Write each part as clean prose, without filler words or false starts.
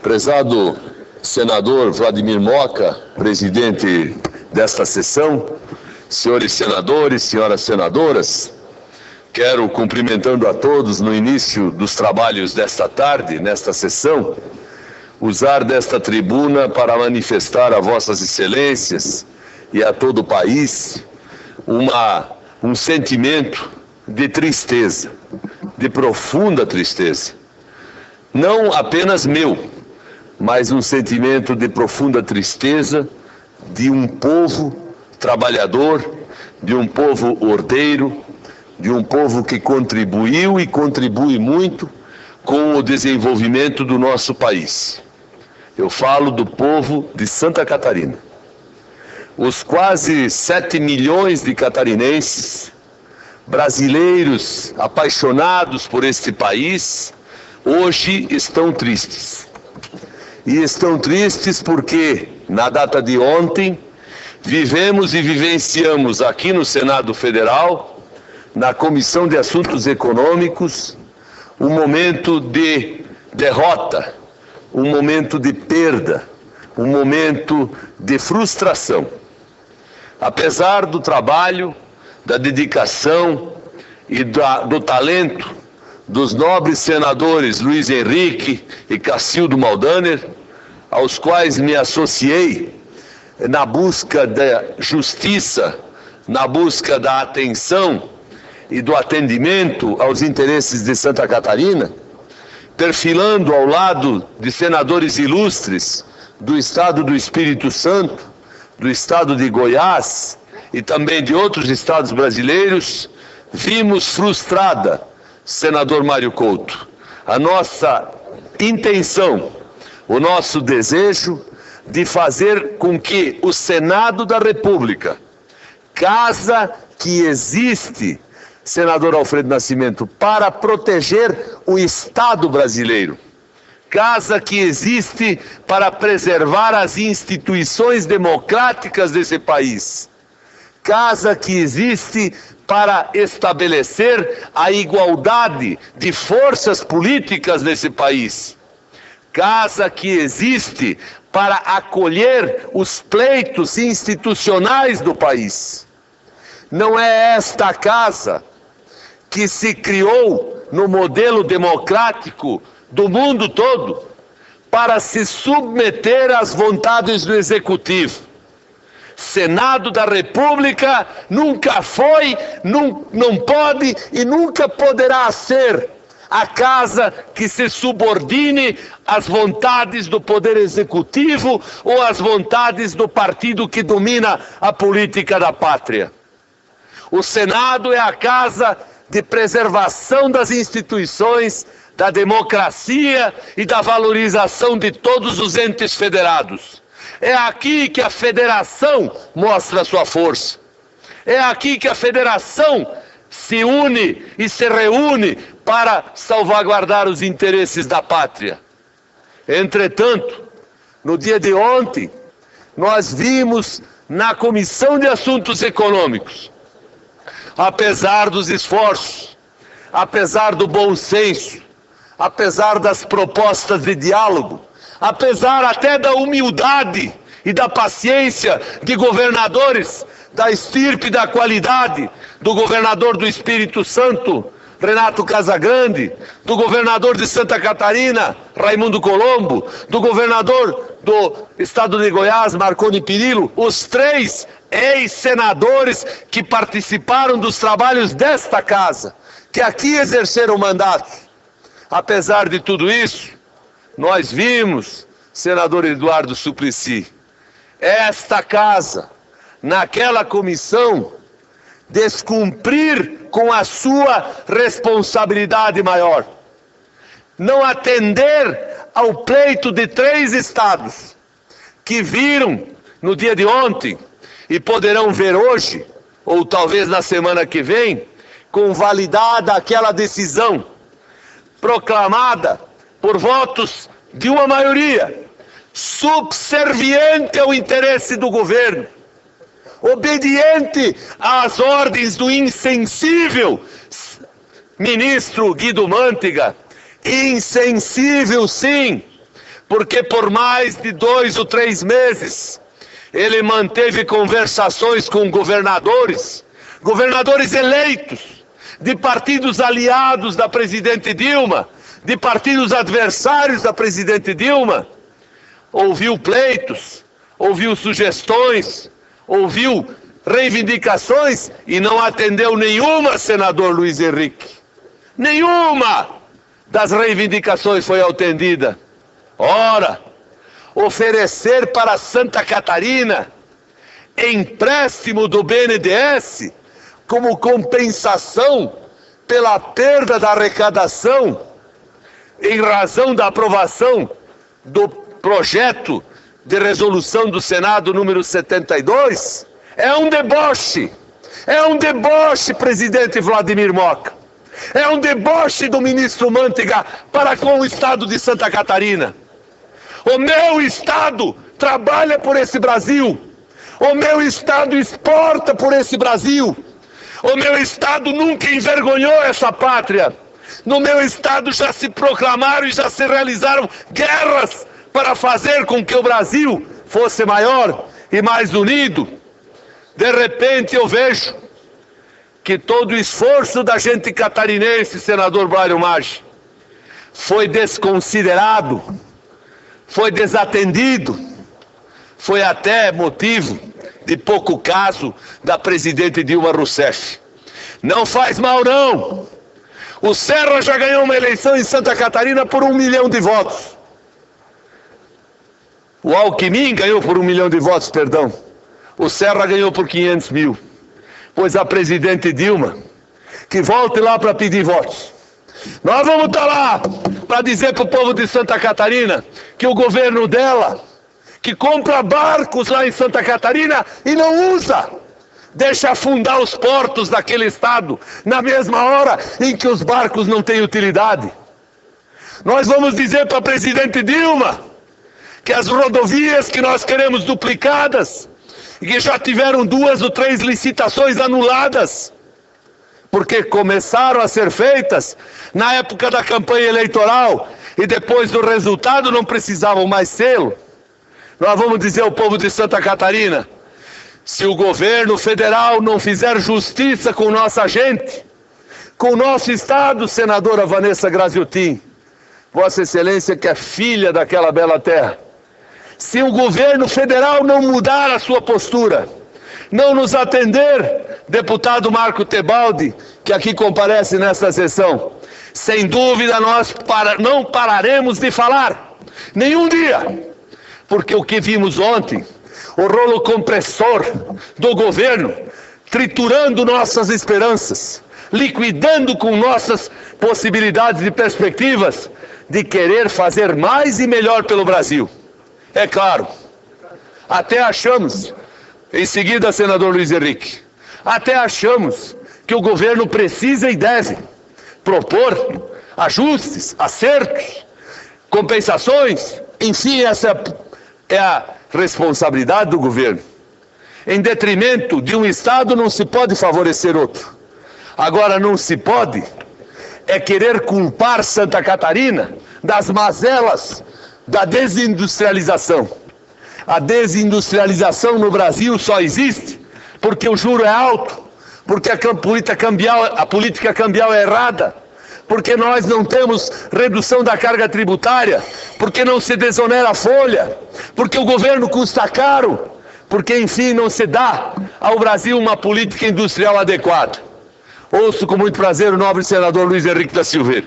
Prezado senador Vladimir Moca, presidente desta sessão, senhores senadores, senhoras senadoras, quero, cumprimentando a todos no início dos trabalhos desta tarde, nesta sessão, usar desta tribuna para manifestar a vossas excelências e a todo o país um sentimento de tristeza, de profunda tristeza. Não apenas meu, mas um sentimento de profunda tristeza de um povo trabalhador, de um povo ordeiro, de um povo que contribuiu e contribui muito com o desenvolvimento do nosso país. Eu falo do povo de Santa Catarina. Os quase 7 milhões de catarinenses, brasileiros apaixonados por este país, hoje estão tristes. E estão tristes porque, na data de ontem, vivemos e vivenciamos aqui no Senado Federal, na Comissão de Assuntos Econômicos, um momento de derrota, um momento de perda, um momento de frustração. Apesar do trabalho, da dedicação e do talento dos nobres senadores Luiz Henrique e Cacildo Maldaner, aos quais me associei na busca da justiça, na busca da atenção e do atendimento aos interesses de Santa Catarina, perfilando ao lado de senadores ilustres do estado do Espírito Santo, do estado de Goiás e também de outros estados brasileiros, vimos frustrada, senador Mário Couto, a nossa intenção, o nosso desejo de fazer com que o Senado da República, casa que existe, senador Alfredo Nascimento, para proteger o Estado brasileiro, casa que existe para preservar as instituições democráticas desse país, casa que existe para estabelecer a igualdade de forças políticas nesse país, casa que existe para acolher os pleitos institucionais do país. Não é esta casa que se criou no modelo democrático do mundo todo para se submeter às vontades do Executivo. Senado da República nunca foi, não pode e nunca poderá ser a casa que se subordine às vontades do Poder Executivo ou às vontades do partido que domina a política da pátria. O Senado é a casa de preservação das instituições, da democracia e da valorização de todos os entes federados. É aqui que a federação mostra sua força. É aqui que a federação se une e se reúne para salvaguardar os interesses da pátria. Entretanto, no dia de ontem, nós vimos na Comissão de Assuntos Econômicos, apesar dos esforços, apesar do bom senso, apesar das propostas de diálogo, apesar até da humildade e da paciência de governadores da estirpe da qualidade, do governador do Espírito Santo, Renato Casagrande, do governador de Santa Catarina, Raimundo Colombo, do governador do estado de Goiás, Marconi Perillo, os 3 ex-senadores que participaram dos trabalhos desta casa, que aqui exerceram mandato. Apesar de tudo isso, nós vimos, senador Eduardo Suplicy, esta casa, naquela comissão, descumprir com a sua responsabilidade maior. Não atender ao pleito de 3 estados que viram no dia de ontem e poderão ver hoje, ou talvez na semana que vem, convalidada aquela decisão proclamada por votos de uma maioria, subserviente ao interesse do governo, obediente às ordens do insensível ministro Guido Mantega, insensível sim, porque por mais de 2 ou 3 meses ele manteve conversações com governadores eleitos, de partidos aliados da presidente Dilma, de partidos adversários da presidente Dilma, ouviu pleitos, ouviu sugestões, ouviu reivindicações e não atendeu nenhuma, senador Luiz Henrique. Nenhuma das reivindicações foi atendida. Ora, oferecer para Santa Catarina empréstimo do BNDES como compensação pela perda da arrecadação em razão da aprovação do projeto de resolução do Senado número 72, é um deboche, presidente Vladimir Moca, é um deboche do ministro Mantega para com o estado de Santa Catarina. O meu estado trabalha por esse Brasil, o meu estado exporta por esse Brasil, o meu estado nunca envergonhou essa pátria. No meu estado já se proclamaram e já se realizaram guerras para fazer com que o Brasil fosse maior e mais unido. De repente eu vejo que todo o esforço da gente catarinense, senador Braulio Maggi, foi desconsiderado, foi desatendido, foi até motivo de pouco caso da presidente Dilma Rousseff. Não faz mal não. O Serra já ganhou uma eleição em Santa Catarina por 1 milhão de votos. O Alckmin ganhou por 1 milhão de votos, perdão. O Serra ganhou por 500 mil. Pois a presidente Dilma, que volte lá para pedir votos. Nós vamos estar lá para dizer para o povo de Santa Catarina que o governo dela, que compra barcos lá em Santa Catarina e não usa, deixa afundar os portos daquele estado na mesma hora em que os barcos não têm utilidade. Nós vamos dizer para a presidente Dilma que as rodovias que nós queremos duplicadas e que já tiveram 2 ou 3 licitações anuladas, porque começaram a ser feitas na época da campanha eleitoral e depois do resultado não precisavam mais sê-lo. Nós vamos dizer ao povo de Santa Catarina, se o governo federal não fizer justiça com nossa gente, com o nosso estado, senadora Vanessa Graziotin, Vossa Excelência que é filha daquela bela terra, se o governo federal não mudar a sua postura, não nos atender, deputado Marco Tebaldi, que aqui comparece nesta sessão, sem dúvida nós não pararemos de falar, nenhum dia, porque o que vimos ontem, o rolo compressor do governo, triturando nossas esperanças, liquidando com nossas possibilidades e perspectivas de querer fazer mais e melhor pelo Brasil. É claro, até achamos, em seguida, senador Luiz Henrique, até achamos que o governo precisa e deve propor ajustes, acertos, compensações, enfim, essa é a responsabilidade do governo. Em detrimento de um estado não se pode favorecer outro. Agora não se pode é querer culpar Santa Catarina das mazelas da desindustrialização. A desindustrialização no Brasil só existe porque o juro é alto, porque a política cambial é errada, porque nós não temos redução da carga tributária, porque não se desonera a folha, porque o governo custa caro, porque enfim não se dá ao Brasil uma política industrial adequada. Ouço com muito prazer o nobre senador Luiz Henrique da Silveira.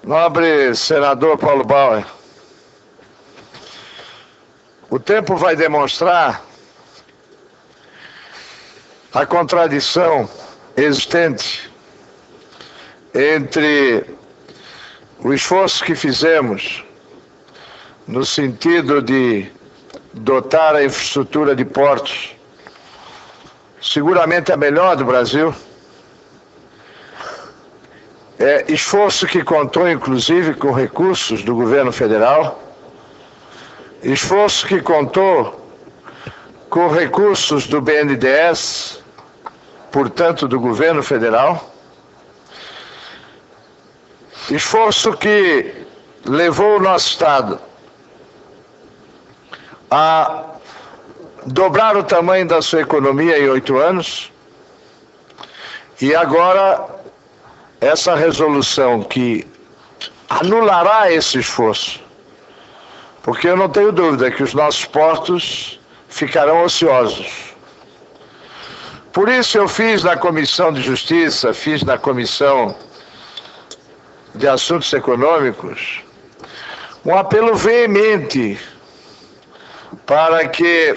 Nobre senador Paulo Bauer, o tempo vai demonstrar a contradição existente entre o esforço que fizemos no sentido de dotar a infraestrutura de portos, seguramente a melhor do Brasil, esforço que contou inclusive com recursos do governo federal, esforço que contou com recursos do BNDES, portanto do governo federal, esforço que levou o nosso Estado a dobrar o tamanho da sua economia em 8 anos, e agora essa resolução que anulará esse esforço, porque eu não tenho dúvida que os nossos portos ficarão ociosos. Por isso eu fiz na Comissão de Justiça, fiz na Comissão de Assuntos Econômicos, um apelo veemente para que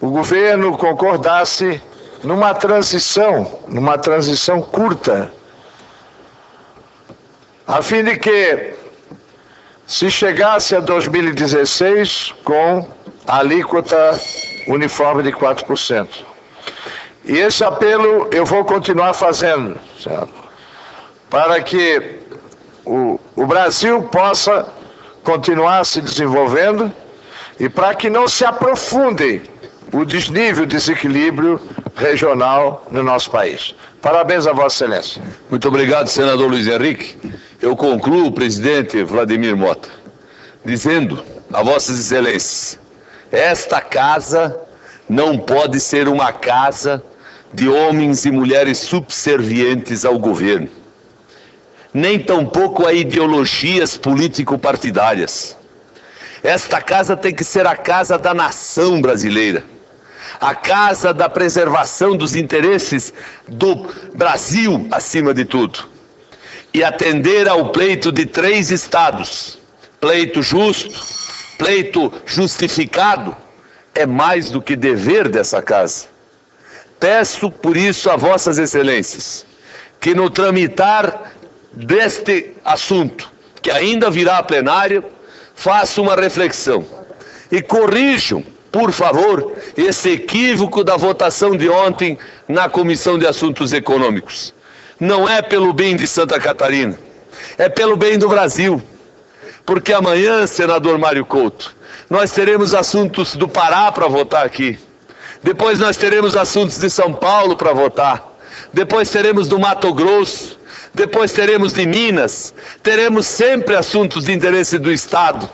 o governo concordasse numa transição curta, a fim de que se chegasse a 2016 com a alíquota uniforme de 4%. E esse apelo eu vou continuar fazendo, certo? Para que o Brasil possa continuar se desenvolvendo e para que não se aprofunde o desnível, o desequilíbrio regional no nosso país. Parabéns a Vossa Excelência. Muito obrigado, senador Luiz Henrique. Eu concluo, presidente Vladimir Mota, dizendo a Vossas Excelências, esta casa não pode ser uma casa de homens e mulheres subservientes ao governo, nem tampouco a ideologias político-partidárias. Esta casa tem que ser a casa da nação brasileira, a casa da preservação dos interesses do Brasil acima de tudo, e atender ao pleito de 3 estados. Pleito justo, pleito justificado, é mais do que dever dessa casa. Peço por isso a Vossas Excelências que no tramitar deste assunto, que ainda virá a plenário, façam uma reflexão e corrijam, por favor, esse equívoco da votação de ontem na Comissão de Assuntos Econômicos. Não é pelo bem de Santa Catarina, é pelo bem do Brasil. Porque amanhã, senador Mário Couto, nós teremos assuntos do Pará para votar aqui. Depois nós teremos assuntos de São Paulo para votar. Depois teremos do Mato Grosso. Depois teremos de Minas. Teremos sempre assuntos de interesse do Estado.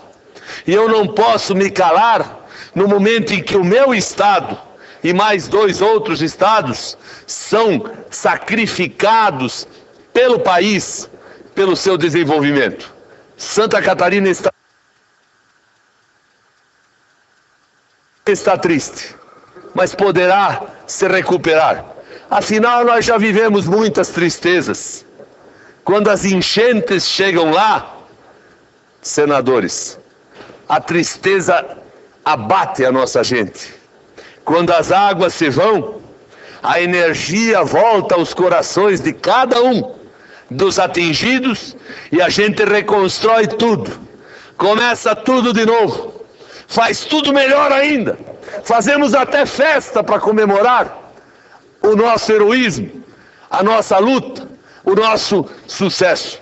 E eu não posso me calar no momento em que o meu Estado e mais 2 outros estados são sacrificados pelo país, pelo seu desenvolvimento. Santa Catarina está triste, mas poderá se recuperar. Afinal, nós já vivemos muitas tristezas. Quando as enchentes chegam lá, senadores, a tristeza abate a nossa gente. Quando as águas se vão, a energia volta aos corações de cada um dos atingidos e a gente reconstrói tudo. Começa tudo de novo. Faz tudo melhor ainda. Fazemos até festa para comemorar o nosso heroísmo, a nossa luta, o nosso sucesso.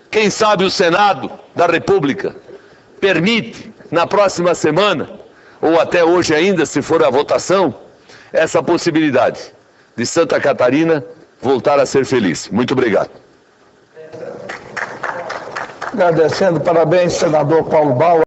Quem sabe o Senado da República permite, na próxima semana, ou até hoje ainda, se for a votação, essa possibilidade de Santa Catarina voltar a ser feliz. Muito obrigado. Agradecendo, parabéns, senador Paulo Bauer.